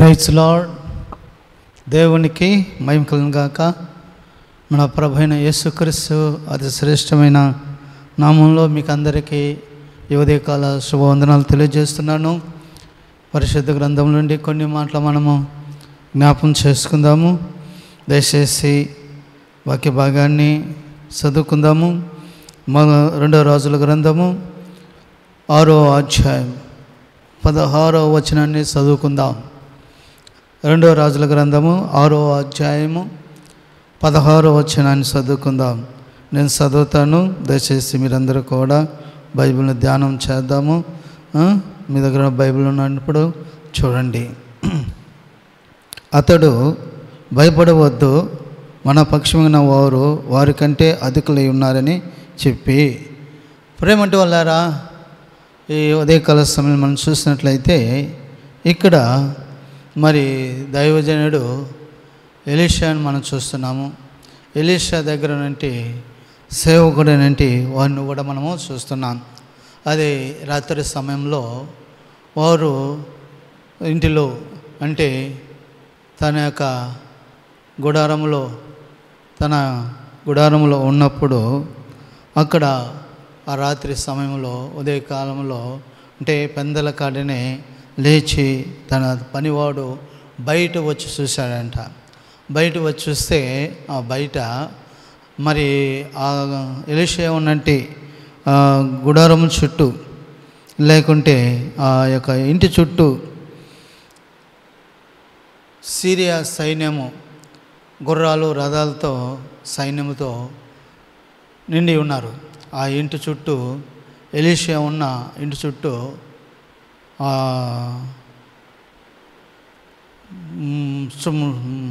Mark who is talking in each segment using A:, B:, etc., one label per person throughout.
A: Praise lord. దేవునికి మహిమ కలుగును గాక. మన ప్రభువైన యేసుక్రీస్తు అతి శ్రేష్టమైన నామంలో మీకు అందరికీ ఈ ఉదయకాల శుభవందనాలు తెలియజేస్తున్నాను. పరిశుద్ధ గ్రంథం నుండి కొన్ని మాటలు మనము జ్ఞాపం చేసుకుందాము. దయచేసి వాక్య భాగాన్ని చదువుకుందాము. మన 2వ రాజుల గ్రంథము 6వ అధ్యాయం 16వ వచనాన్ని చదువుకుందాం. 2వ రాజుల గ్రంథము 6వ అధ్యాయము 16వ వచనాన్ని చదువుకుందాం. నేను చదువుతాను, దయచేసి మీరందరూ కూడా బైబిల్ని ధ్యానం చేద్దాము. మీ దగ్గర బైబిల్ ఉన్నప్పుడు చూడండి. అతడు భయపడవద్దు, మన పక్షమైన వారు వారికంటే అధికులై ఉన్నారని చెప్పి. ప్రేమంటే వాళ్ళారా, ఈ ఉదయకాల సమయం మనం చూసినట్లయితే ఇక్కడ మరి దైవజనుడు ఎలీషాను మనం చూస్తున్నాము. ఎలీషా దగ్గర నుండి సేవకుడు నుండి వారిని కూడా మనము చూస్తున్నాం. అది రాత్రి సమయంలో వారు ఇంటిలో అంటే తన యొక్క గుడారంలో ఉన్నప్పుడు అక్కడ ఆ రాత్రి సమయంలో ఉదయకాలంలో అంటే పెందల కాడనే లేచి తన పనివాడు బయట వచ్చి చూశాడంట. బయట వచ్చి చూస్తే ఆ బయట మరి ఆ ఎలీషా ఉన్నంటి గుడారం చుట్టూ లేకుంటే ఆ యొక్క ఇంటి చుట్టూ సిరియా సైన్యము గుర్రాలు రథాలతో సైన్యముతో నిండి ఉన్నారు. ఆ ఇంటి చుట్టూ ఎలీషా ఉన్న ఇంటి చుట్టూ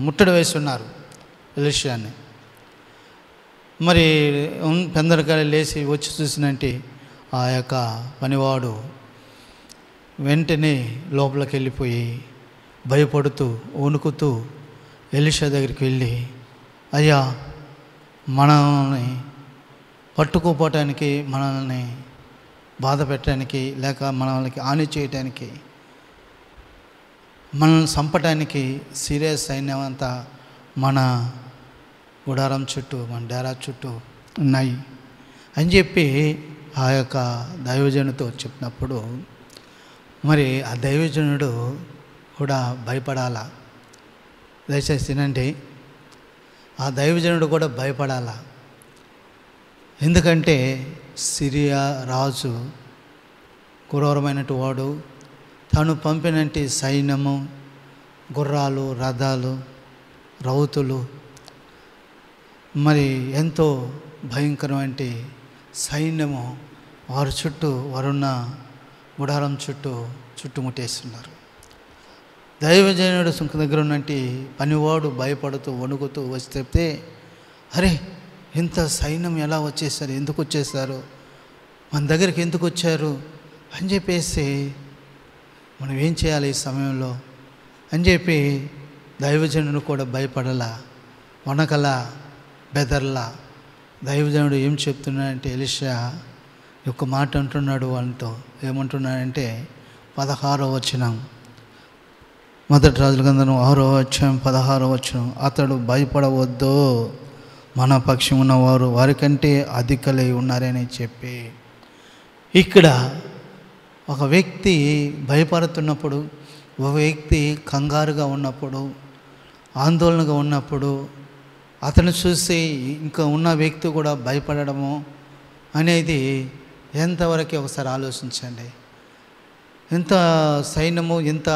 A: ముట్టడి వేసి ఉన్నారు ఎలీషాని. మరి పెందరకాయ లేచి వచ్చి చూసినంటే ఆ యొక్క పనివాడు వెంటనే లోపలికి వెళ్ళిపోయి భయపడుతూ వణుకుతూ ఎలీషా దగ్గరికి వెళ్ళి, అయ్యా, మనల్ని పట్టుకోపోవటానికి, మనల్ని బాధ పెట్టడానికి, లేక మనల్ని హాని చేయటానికి, మనల్ని చంపటానికి సిరియా సైన్యం అంతా మన గుడారం చుట్టూ, మన డేరా చుట్టూ ఉన్నాయి అని చెప్పి ఆ యొక్క దైవజనుడితో చెప్పినప్పుడు మరి ఆ దైవజనుడు కూడా భయపడాలా. దయచేసి తినండి, ఆ దైవజనుడు కూడా భయపడాలా. ఎందుకంటే సిరియా రాజు క్రూరమైనటు వాడు. తాను పంపినట్టు సైన్యము, గుర్రాలు, రథాలు, రౌతులు, మరి ఎంతో భయంకరమైన సైన్యము వారి చుట్టూ, వారున్న గుడారం చుట్టూ చుట్టుముట్టేస్తున్నారు. దైవజనుడు సుంక దగ్గర ఉన్నట్టు పనివాడు భయపడుతూ వణుకుతూ వస్తే, అరే, ఇంత సైన్యం ఎలా వచ్చేసారు, ఎందుకు వచ్చేసారు, మన దగ్గరికి ఎందుకు వచ్చారు అని చెప్పేసి మనం ఏం చేయాలి ఈ సమయంలో అని చెప్పి దైవజనుడు కూడా భయపడలా, వణకలా, బెదర్లా. దైవజనుడు ఏం చెప్తున్నాడంటే ఎలీషా యొక్క మాట అంటున్నాడు వాళ్ళతో. ఏమంటున్నాడంటే 16వ వచనం, 1 రాజుల గ్రంథం 6వ అధ్యాయం 16వ వచనం, అతడు భయపడవద్దు, మన పక్షం ఉన్నవారు వారికంటే అధికులై ఉన్నారని చెప్పి. ఇక్కడ ఒక వ్యక్తి భయపడుతున్నప్పుడు, ఒక వ్యక్తి కంగారుగా ఉన్నప్పుడు, ఆందోళనగా ఉన్నప్పుడు అతను చూసి ఇంకా ఉన్న వ్యక్తి కూడా భయపడము అనేది ఎంతవరకు ఒకసారి ఆలోచించండి. ఎంత సైన్యము, ఎంత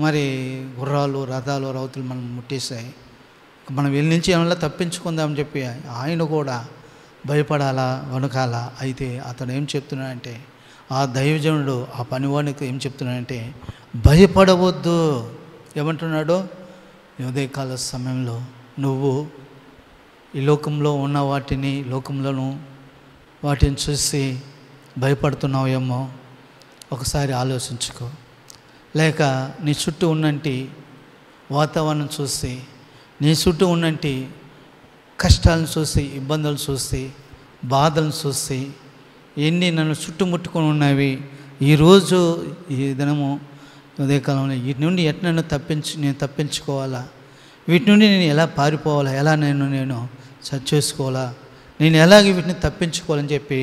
A: మరి గుర్రాలు, రథాలు, రౌతులు మనం ముట్టేశాయి. మనం వీళ్ళ నుంచి ఏమన్నా తప్పించుకుందామని చెప్పి ఆయన కూడా భయపడాలా, వణకాలా. అయితే అతను ఏం చెప్తున్నాడంటే, ఆ దైవజనుడు ఆ పనివాడికి ఏం చెప్తున్నాడంటే, భయపడవద్దు. ఏమంటున్నాడు, ఉదయకాల సమయంలో నువ్వు ఈ లోకంలో ఉన్న వాటిని చూసి భయపడుతున్నావేమో ఒకసారి ఆలోచించుకో. లేక నీ చుట్టూ ఉన్నంటి వాతావరణం చూసి, నీ చుట్టూ ఉన్నంటి కష్టాలను చూసి, ఇబ్బందులు చూసి, బాధలను చూసి, ఎన్ని నన్ను చుట్టుముట్టుకొని ఉన్నవి, ఈరోజు ఈ దినము ఉదయకాలంలో వీటి నుండి ఎట్లా నేను తప్పించుకోవాలా, వీటి నుండి నేను ఎలా పారిపోవాలా, ఎలా నేను సర్చ్ చేసుకోవాలా, నేను ఎలాగ వీటిని తప్పించుకోవాలని చెప్పి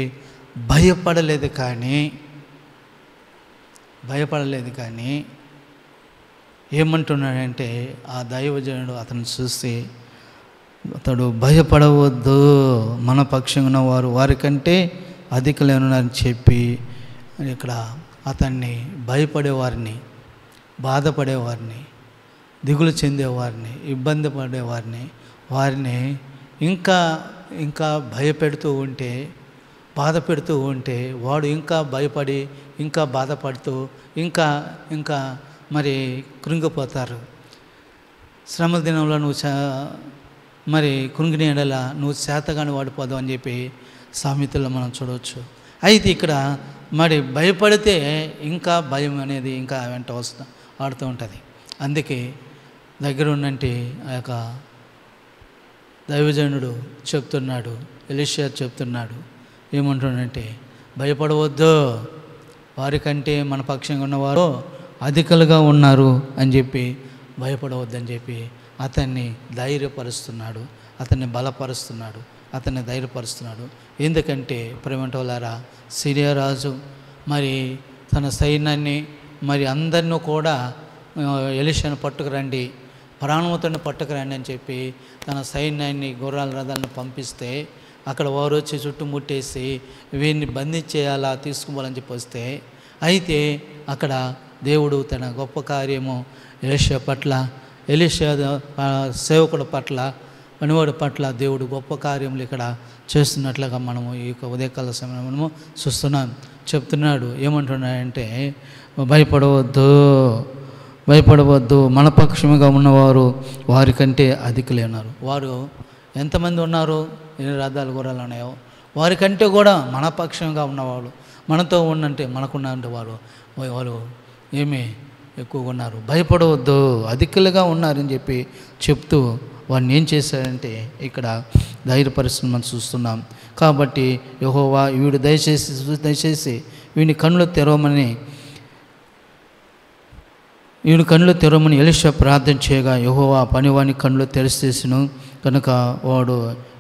A: భయపడలేదు. కానీ ఏమంటున్నాడంటే ఆ దైవజనుడు అతను చూసి, అతడు భయపడవద్దు, మన పక్షంగా ఉన్నవారు వారికంటే అధికులైనారని చెప్పి ఇక్కడ అతన్ని భయపడేవారిని, బాధపడేవారిని, దిగులు చెందేవారిని, ఇబ్బంది పడేవారిని, వారిని ఇంకా ఇంకా భయపెడుతూ ఉంటే, బాధ పెడుతూ ఉంటే వాడు ఇంకా భయపడి, ఇంకా బాధపడుతూ, ఇంకా ఇంకా మరి కృంగిపోతారు. శ్రమల దినంలో నువ్వు మరి కృంగిని ఎడల నువ్వు చేతగాని వాడిపోదావు అని చెప్పి సామెతల్లో మనం చూడవచ్చు. అయితే ఇక్కడ మరి భయపడితే ఇంకా భయం అనేది ఇంకా వెంట ఆడుతూ ఉంటుంది. అందుకే దగ్గర ఉన్నంటి ఆ యొక్క దైవజనుడు చెప్తున్నాడు, ఎలీషా చెప్తున్నాడు, ఏమంటున్నాడంటే భయపడవద్దు, వారికంటే మన పక్షంగా ఉన్నవారు అధికులుగా ఉన్నారు అని చెప్పి భయపడవద్దని చెప్పి అతన్ని ధైర్యపరుస్తున్నాడు, అతన్ని బలపరుస్తున్నాడు, అతన్ని ధైర్యపరుస్తున్నాడు. ఎందుకంటే ప్రేమంటోలారా, సిరియా రాజు మరి తన సైన్యాన్ని మరి అందరినీ కూడా ఎలీషాను పట్టుకురండి, ప్రాణముతోని పట్టుకురండి అని చెప్పి తన సైన్యాన్ని, గుర్రాల రథాలను పంపిస్తే అక్కడ వారు వచ్చి చుట్టుముట్టేసి వీరిని బంధించేయాలా, తీసుకుపోవాలని చెప్పి వస్తే, అయితే అక్కడ దేవుడు తన గొప్ప కార్యము ఎలీషా పట్ల, ఎలీషా సేవకుడు పట్ల, పనివాడి పట్ల దేవుడు గొప్ప కార్యములు ఇక్కడ చేస్తున్నట్లుగా మనము ఈ యొక్క ఉదయకాల సమయంలో మనము చూస్తున్నాం. చెప్తున్నాడు, ఏమంటున్నాడంటే భయపడవద్దు, మన పక్షముగా ఉన్నవారు వారికంటే అధికులే ఉన్నారు. వారు ఎంతమంది ఉన్నారు, ఎన్ని రథాలు గుర్రాలు ఉన్నాయో వారికంటే కూడా మన పక్షంగా ఉన్నవాళ్ళు, మనతో ఉన్నంటే మనకున్నంటే వాళ్ళు ఏమీ ఎక్కువగా ఉన్నారు. భయపడవద్దు, అధికులుగా ఉన్నారని చెప్పి చెప్తూ వాడిని ఏం చేశాడంటే ఇక్కడ ధైర్యపరిస్థితిని మనం చూస్తున్నాం. కాబట్టి యెహోవా వీడు దయచేసి వీడిని కన్నులు తెరవమని ఎలీషా ప్రార్థన చేయగా యెహోవా పనివాని కన్నులు తెరిచేసెను. కనుక వాడు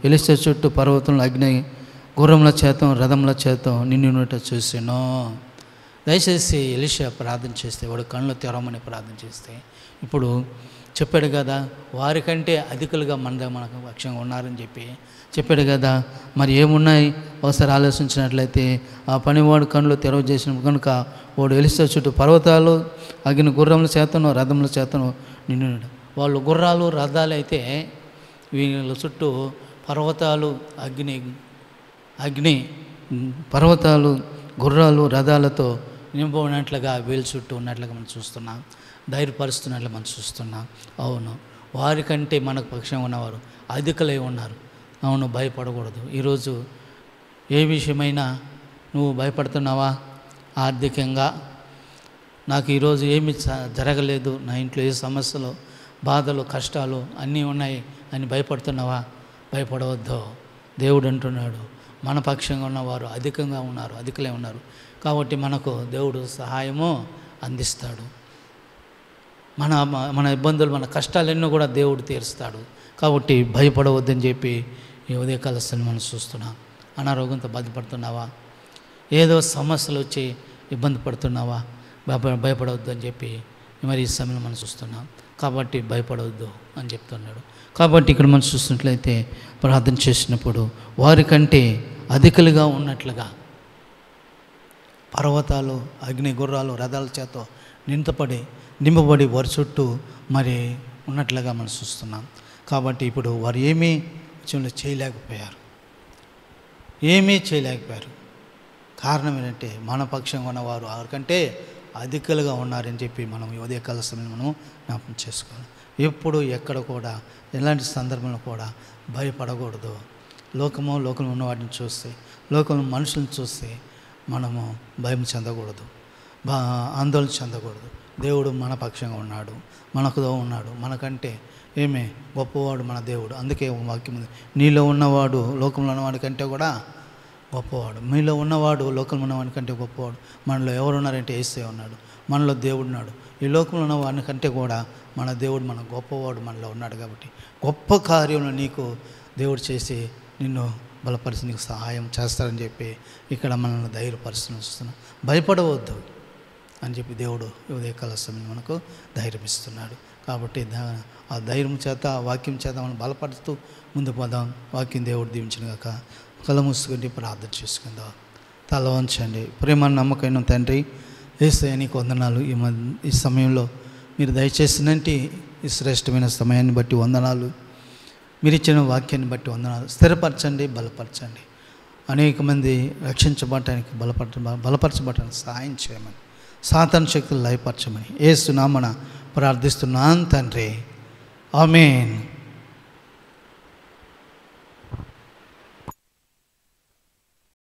A: ఎలీషా చుట్టూ పర్వతంలో అగ్ని, గుర్రముల చేతం, రథముల చేతం నిండినట్టు చూసాను. దయచేసి ఎలీషా ప్రార్థన చేస్తే, వాడు కన్నులు తెరవమని ప్రార్థన చేస్తే, ఇప్పుడు చెప్పాడు కదా వారికంటే అధికులుగా మనకు పక్షంగా ఉన్నారని చెప్పి చెప్పాడు కదా. మరి ఏమున్నాయి ఒకసారి ఆలోచించినట్లయితే, ఆ పనివాడు కన్నులు తెరవజేసిన కనుక వాడు ఎలీషా చుట్టూ పర్వతాలు, అగ్ని, గుర్రముల చేతను, రథముల చేతను నిండినాడు. వాళ్ళు గుర్రాలు, రథాలు అయితే వీళ్ళ చుట్టూ పర్వతాలు, అగ్ని పర్వతాలు, గుర్రాలు, రథాలతో నింపబడినట్లుగా వీళ్ళ చుట్టూ ఉన్నట్లుగా మనం చూస్తున్నాం, ధైర్యపరుస్తున్నట్లు మనం చూస్తున్నాం. అవును, వారికంటే మనకు పక్షంగా ఉన్నవారు అధికులై ఉన్నారు. అవును, భయపడకూడదు. ఈరోజు ఏ విషయమైనా నువ్వు భయపడుతున్నావా? ఆర్థికంగా నాకు ఈరోజు ఏమి జరగలేదు, నా ఇంట్లో ఏ సమస్యలు, బాధలు, కష్టాలు అన్నీ ఉన్నాయి అని భయపడుతున్నావా? భయపడవద్దు. దేవుడు అంటున్నాడు, మన పక్షంగా ఉన్నవారు అధికంగా ఉన్నారు, అధికులై ఉన్నారు. కాబట్టి మనకు దేవుడు సహాయము అందిస్తాడు. మన ఇబ్బందులు, మన కష్టాలెన్నో కూడా దేవుడు తీరుస్తాడు. కాబట్టి భయపడవద్దని చెప్పి ఈ ఉదయకాల సమయం మనం చూస్తున్నాం. అనారోగ్యంతో బాధపడుతున్నావా? ఏదో సమస్యలు వచ్చి ఇబ్బంది పడుతున్నావా? భయపడవద్దు అని చెప్పి మరి ఈ సమయంలో మనం చూస్తున్నాం. కాబట్టి భయపడవద్దు అని చెప్తున్నాడు. కాబట్టి ఇక్కడ మనం చూసినట్లయితే ప్రార్థన చేసినప్పుడు వారికంటే అధికులుగా ఉన్నట్లుగా పర్వతాలు, అగ్ని, గుర్రాలు, రథాల చేత నింపబడి వారి చుట్టూ మరి ఉన్నట్లుగా మనం చూస్తున్నాం. కాబట్టి ఇప్పుడు వారు ఏమీ చేయలేకపోయారు. కారణం ఏంటంటే మన పక్షంగా ఉన్నవారు వారికంటే అధికులుగా ఉన్నారని చెప్పి మనం ఉదయకాల సమయంలో మనం జ్ఞాపకం చేసుకోవాలి. ఎప్పుడు ఎక్కడ కూడా ఎలాంటి సందర్భంలో కూడా భయపడకూడదు. లోకంలో ఉన్న వాటిని చూస్తే, లోకంలో మనుషులను చూస్తే మనము భయం చెందకూడదు, ఆందోళన చెందకూడదు. దేవుడు మన పక్షంగా ఉన్నాడు, మనకుతో ఉన్నాడు. మనకంటే ఏమే గొప్పవాడు మన దేవుడు. అందుకే వాక్యం, నీలో ఉన్నవాడు లోకంలో ఉన్నవాడి కంటే కూడా గొప్పవాడు. మీలో ఉన్నవాడు లోకంలో ఉన్నవాడి కంటే గొప్పవాడు. మనలో ఎవరు ఉన్నారంటే యేసే ఉన్నాడు. మనలో దేవుడు ఉన్నాడు. ఈ లోకంలో ఉన్న వాడి కంటే కూడా మన దేవుడు మన గొప్పవాడు మనలో ఉన్నాడు. కాబట్టి గొప్ప కార్యంలో నీకు దేవుడు చేసి నిన్ను బలపరిచి నీకు సహాయం చేస్తారని చెప్పి ఇక్కడ మనల్ని ధైర్యపరుస్తున్నాం. భయపడవద్దు అని చెప్పి దేవుడు ఉదయకాల సమయం మనకు ధైర్యం ఇస్తున్నాడు. కాబట్టి ఆ ధైర్యం చేత, ఆ వాక్యం చేత మనం బలపడుతూ ముందు పోదాం. వాక్యం దేవుడు దీవించిన గాక. కళ్ళ మూసుకుంటే ప్రార్థన చేసుకుందాం. తల వంచండి. ప్రేమ నమ్మకమైన తండ్రి యేసయ్య నీకు వందనాలు. ఈ సమయంలో మీరు దయచేసినంటి ఈ శ్రేష్టమైన సమయాన్ని బట్టి వందనాలు. మీరు ఇచ్చిన వాక్యాన్ని బట్టి వందనాలు. స్థిరపరచండి, బలపరచండి. అనేక మంది రక్షించబడటానికి బలపరచబడటానికి సహాయం చేయమని, సాతాను శక్తులు లయపరచమని యేసు నామమున ప్రార్థిస్తున్నాను తండ్రి. ఆమేన్.